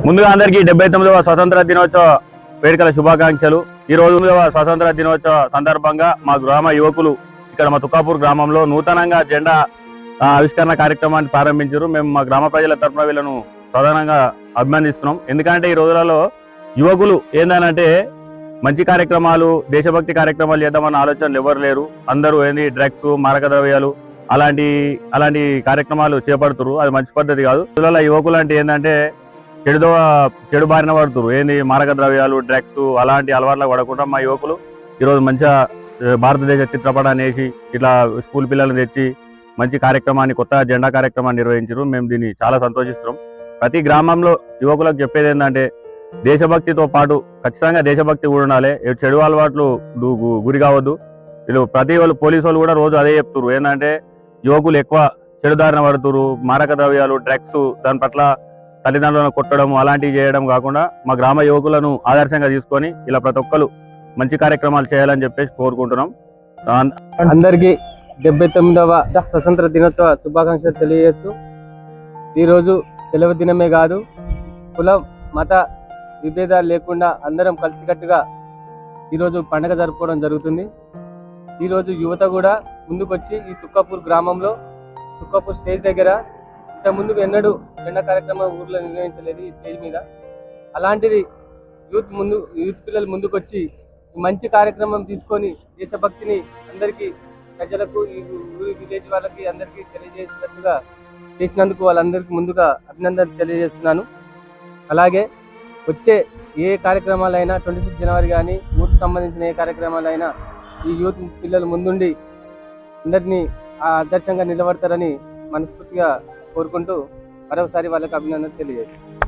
ముందుగా అందరికీ 79వ స్వతంత్ర దినోత్సవ వేడుకల శుభాకాంక్షలు। ఈ రోజు స్వతంత్ర దినోత్సవ సందర్భంగా మా గ్రామ యువకులు ఇక్కడ మా తుక్కాపూర్ గ్రామంలో నూతనంగా జెండా ఆవిష్కరణ కార్యక్రమాన్ని ప్రారంభించారు। మేము మా గ్రామ ప్రజల తరపున వీళ్ళను ప్రధానంగా అభినందిస్తున్నాం। ఎందుకంటే ఈ రోజులలో యువకులు ఏందనంటే మంచి కార్యక్రమాలు, దేశభక్తి కార్యక్రమాలు చేద్దామన్న ఆలోచనలు ఎవరు లేరు। అందరూ ఏంది డ్రగ్స్, మారక ద్రవ్యాలు అలాంటి కార్యక్రమాలు చేపడుతున్నారు। అది మంచి పద్ధతి కాదు। యువకులు అంటే ఏంటంటే చెడు బారిన పడుతున్నారు। ఏంది మారక ద్రవ్యాలు, డ్రగ్స్ అలాంటి అలవాట్లకు పడకుండా మా యువకులు ఈరోజు మంచిగా భారతదేశ చిత్రపటాన్ని వేసి ఇట్లా స్కూల్ పిల్లలను తెచ్చి మంచి కార్యక్రమాన్ని, కొత్త జెండా కార్యక్రమాన్ని నిర్వహించారు। మేము దీన్ని చాలా సంతోషిస్తున్నాం। ప్రతి గ్రామంలో యువకులకు చెప్పేది ఏంటంటే దేశభక్తితో పాటు ఖచ్చితంగా దేశభక్తి కూడా ఉండాలి। చెడు అలవాట్లు గురి కావద్దు। వీళ్ళు పోలీసు వాళ్ళు కూడా రోజు అదే చెప్తున్నారు, ఏంటంటే యువకులు ఎక్కువ చెడుదారిన పడుతున్నారు। మారక ద్రవ్యాలు, డ్రగ్స్, దాని పట్ల తల్లిదండ్రులను కొట్టడం అలాంటివి చేయడం కాకుండా మా గ్రామ యువకులను ఆదర్శంగా తీసుకొని ఇలా ప్రతి ఒక్కరు మంచి కార్యక్రమాలు చేయాలని చెప్పేసి కోరుకుంటున్నాం। అందరికీ 79వ స్వతంత్ర దినోత్సవ శుభాకాంక్షలు తెలియజేస్తూ, ఈరోజు సెలవు దినమే కాదు, కులం మత విభేదాలు లేకుండా అందరం కలిసికట్టుగా ఈరోజు పండుగ జరుపుకోవడం జరుగుతుంది। ఈరోజు యువత కూడా ముందుకొచ్చి ఈ తుక్కాపూర్ గ్రామంలో, తుక్కాపూర్ స్టేజ్ దగ్గర ఇంత ముందుకు ఎన్నడూ జెండా కార్యక్రమం ఊర్లో నిర్వహించలేదు ఈ స్టేజ్ మీద। అలాంటిది యూత్ పిల్లలు ముందుకొచ్చి మంచి కార్యక్రమం తీసుకొని దేశభక్తిని అందరికీ, ప్రజలకు, ఈ ఊరి విలేజ్ వాళ్ళకి అందరికీ తెలియజేసినట్టుగా చేసినందుకు వాళ్ళందరికీ ముందుగా అభినందనలు తెలియజేస్తున్నాను। అలాగే వచ్చే ఏ కార్యక్రమాలైనా 26 జనవరి కానీ యూత్ సంబంధించిన ఏ కార్యక్రమాలైనా ఈ యూత్ పిల్లలు ముందుండి అందరినీ ఆదర్శంగా నిలబడతారని మనస్ఫూర్తిగా కోరుకుంటూ మరొకసారి వాళ్ళకి అభినందనలు తెలియజేస్తాను।